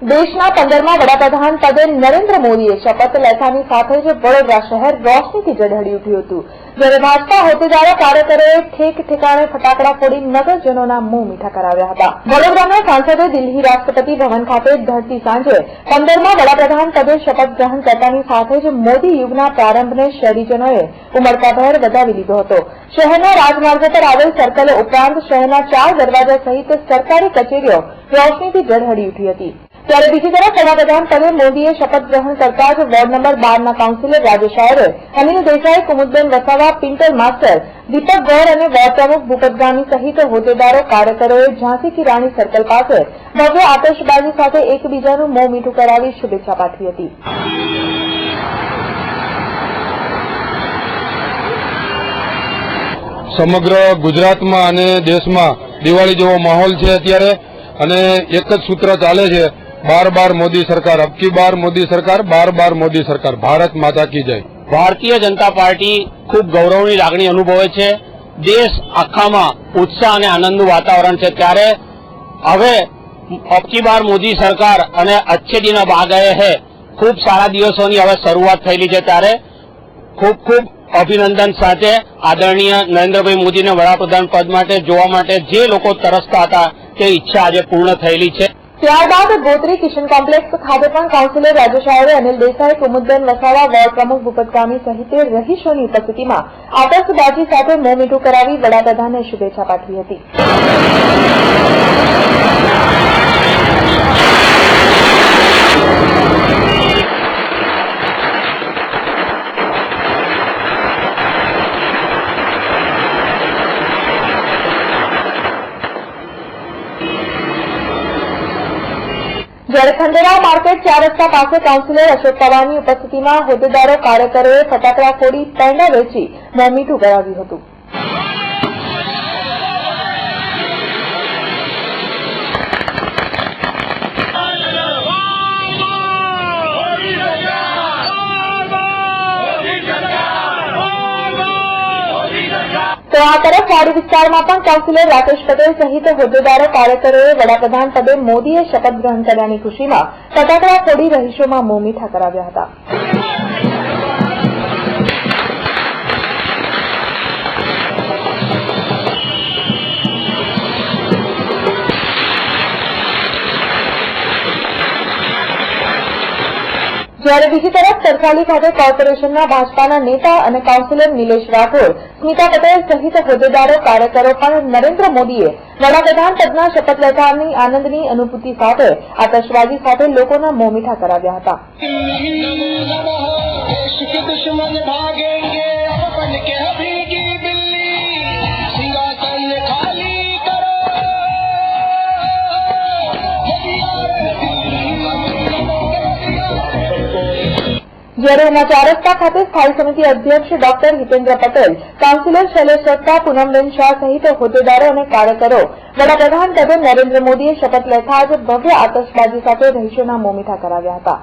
દેશના 15મા વડાપ્રધાન પદે નરેન્દ્ર મોદીએ શપથ લેતાની સાથે જ વડોદરા શહેર રોશનીથી ઝળહળી ઉઠ્યું હતું, જ્યારે ભાજપા હોદ્દેદારો કાર્યકરોએ ઠેક ઠેકાણે ફટાકડા ફોડી નગરજનોના મોં મીઠા કરાવ્યા હતા। વડોદરાના સાંસદે દિલ્હી રાષ્ટ્રપતિ ભવન ખાતે ઢળતી સાંજે 15મા વડાપ્રધાન પદે શપથ ગ્રહણ કરતાની સાથે જ મોદી યુગના પ્રારંભને શહેરીજનોએ ઉમળકાભેર વધાવી લીધો હતો। શહેરના રાજમાર્ગો પર આવેલ સર્કલો ઉપરાંત શહેરના 4 દરવાજા સહિત સરકારી કચેરીઓ રોશનીથી ઝળહળી ઉઠી હતી। ત્યારે બીજી તરફ વડાપ્રધાન પદે મોદીએ શપથ ગ્રહણ કરતા જ વોર્ડ નંબર 12ના કાઉન્સિલર રાજેશ આયરે, અનિલ દેસાઈ, કુમુદબેન વસાવા, પિન્ટર માસ્ટર, દીપક ગૌર અને વોર્ડ પ્રમુખ ભૂપત ગામી સહિત હોદ્દેદારો કાર્યકરોએ ઝાંસી કી રાણી સર્કલ પાસે ભવ્ય આતશબાજી સાથે એકબીજાનું મોં મીઠું કરાવી શુભેચ્છા પાઠવી હતી। સમગ્ર ગુજરાતમાં અને દેશમાં દિવાળી જેવો માહોલ છે અત્યારે, અને એક જ સૂત્ર ચાલે છે, बार बार मोदी सरकार, अब की बार मोदी सरकार, बार बार मोदी सरकार, भारत माता की जय। भारतीय जनता पार्टी खूब गौरवनी लागणी अनुभवे छे। देश आखामां उत्साह अने आनंदनुं वातावरण छे, त्यारे हवे अब की बार मोदी सरकार अने अच्छे दिन अब आ गए हैं। खूब सारा दिवसोनी हवे शरूआत थयेली छे, त्यारे खूब खूब अभिनंदन साथे आदरणीय नरेन्द्रभाई मोदीने वडाप्रधान पद माटे जोवा माटे जे लोको तरसता हता ते इच्छा आज पूर्ण थयेली छे। ત્યારબાદ ગોત્રી કિશન કોમ્પ્લેક્સ ખાતે પણ કાઉન્સિલર રાજેશ આયરે, અનિલ દેસાઈ, કુમુદબેન વસાવા, વોર્ડ પ્રમુખ ભૂપત ગામી સહિત રહીશોની ઉપસ્થિતિમાં આતશબાજી સાથે મોં મીઠું કરાવી વડાપ્રધાનને શુભેચ્છા પાઠવી હતી। જ્યારે ખંડેરાવ માર્કેટ 4 રસ્તા પાસે કાઉન્સિલર અશોક પવારની ઉપસ્થિતિમાં હોદ્દેદારો કાર્યકરોએ ફટાકડા ફોડી પેંડા વેચી મોં મીઠું કરાવ્યું હતું। તો આ તરફ વાડી વિસ્તારમાં પણ કાઉન્સિલર રાકેશ પટેલ સહિત હોદ્દેદારો કાર્યકરોએ વડાપ્રધાન પદે મોદીએ શપથ ગ્રહણ કર્યાની ખુશીમાં ફટાકડા ફોડી રહીશોમાં મોં મીઠા કરાવ્યા હતા। જ્યારે બીજી તરફ તરસાલી ખાતે કોર્પોરેશનના ભાજપાના નેતા અને કાઉન્સિલર નિલેશ રાઠોડ, સ્મિતા પટેલ સહિત હોદ્દેદારો કાર્યકરો પણ નરેન્દ્ર મોદીએ વડાપ્રધાન પદના શપથ લેતાની આનંદની અનુભૂતિ સાથે આતશબાજી સાથે લોકોના મોં મીઠા કરાવ્યા હતા। જ્યારે ઉના 4 રસ્તા ખાતે સ્થાયી સમિતિ અધ્યક્ષ ડોક્ટર હિતેન્દ્ર પટેલ, કાઉન્સિલર શૈલેષ દત્તા, પૂનમબેન શાહ સહિત હોદ્દેદારો અને કાર્યકરો વડાપ્રધાન પદે નરેન્દ્ર મોદીએ શપથ લેતા જ ભવ્ય આતશબાજી સાથે રહીશોના મોં મીઠા કરાવ્યા હતા।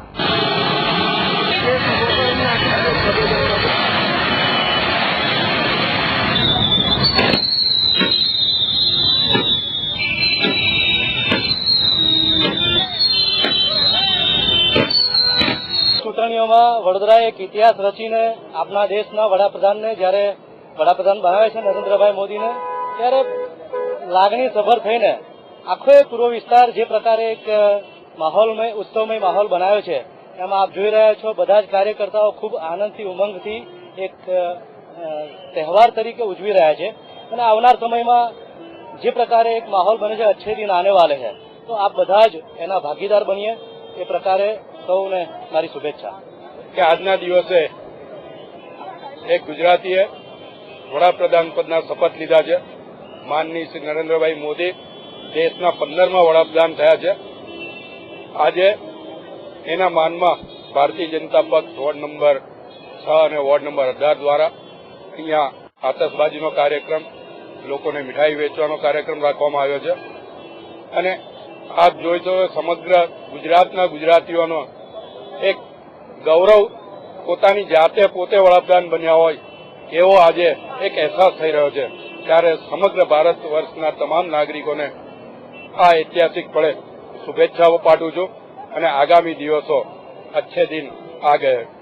ચૂંટણીઓમાં વડોદરા એક ઇતિહાસ રચીને આપણા દેશના વડાપ્રધાનને જ્યારે વડાપ્રધાન બનાવે છે નરેન્દ્રભાઈ મોદીને, ત્યારે લાગણી સભર થઈને આખો પૂર્વ વિસ્તાર જે પ્રકારે એક માહોલમય ઉત્સવમય માહોલ બનાવ્યો છે, એમાં આપ જોઈ રહ્યા છો બધા જ કાર્યકર્તાઓ ખૂબ આનંદથી ઉમંગથી એક તહેવાર તરીકે ઉજવી રહ્યા છે। અને આવનાર સમયમાં જે પ્રકારે એક માહોલ બને છે, અચ્છે દિન આને વાલે છે, તો આપ બધા જ એના ભાગીદાર બનીએ એ પ્રકારે સૌને મારી શુભેચ્છા। કે આજના દિવસે એક ગુજરાતીએ વડાપ્રધાન પદના શપથ લીધા છે। માનનીય શ્રી નરેન્દ્રભાઈ મોદી દેશના 15મા વડાપ્રધાન થયા છે। આજે એના માનમાં ભારતીય જનતા પક્ષ વોર્ડ નંબર 6 અને વોર્ડ નંબર 18 દ્વારા અહીંયા આતશબાજીનો કાર્યક્રમ, લોકોને મીઠાઈ વેચવાનો કાર્યક્રમ રાખવામાં આવ્યો છે। અને આપ જોઈ તો સમગ્ર ગુજરાતના ગુજરાતીઓનો એક ગૌરવ, પોતાની જાતે પોતે વડાપ્રધાન બન્યા હોય એવો આજે એક અહેસાસ થઈ રહ્યો છે। ત્યારે સમગ્ર ભારત વર્ષના તમામ નાગરિકોને આ ઐતિહાસિક પળે શુભેચ્છાઓ પાઠવું છું અને આગામી દિવસો અચ્છે દિન આ ગયે.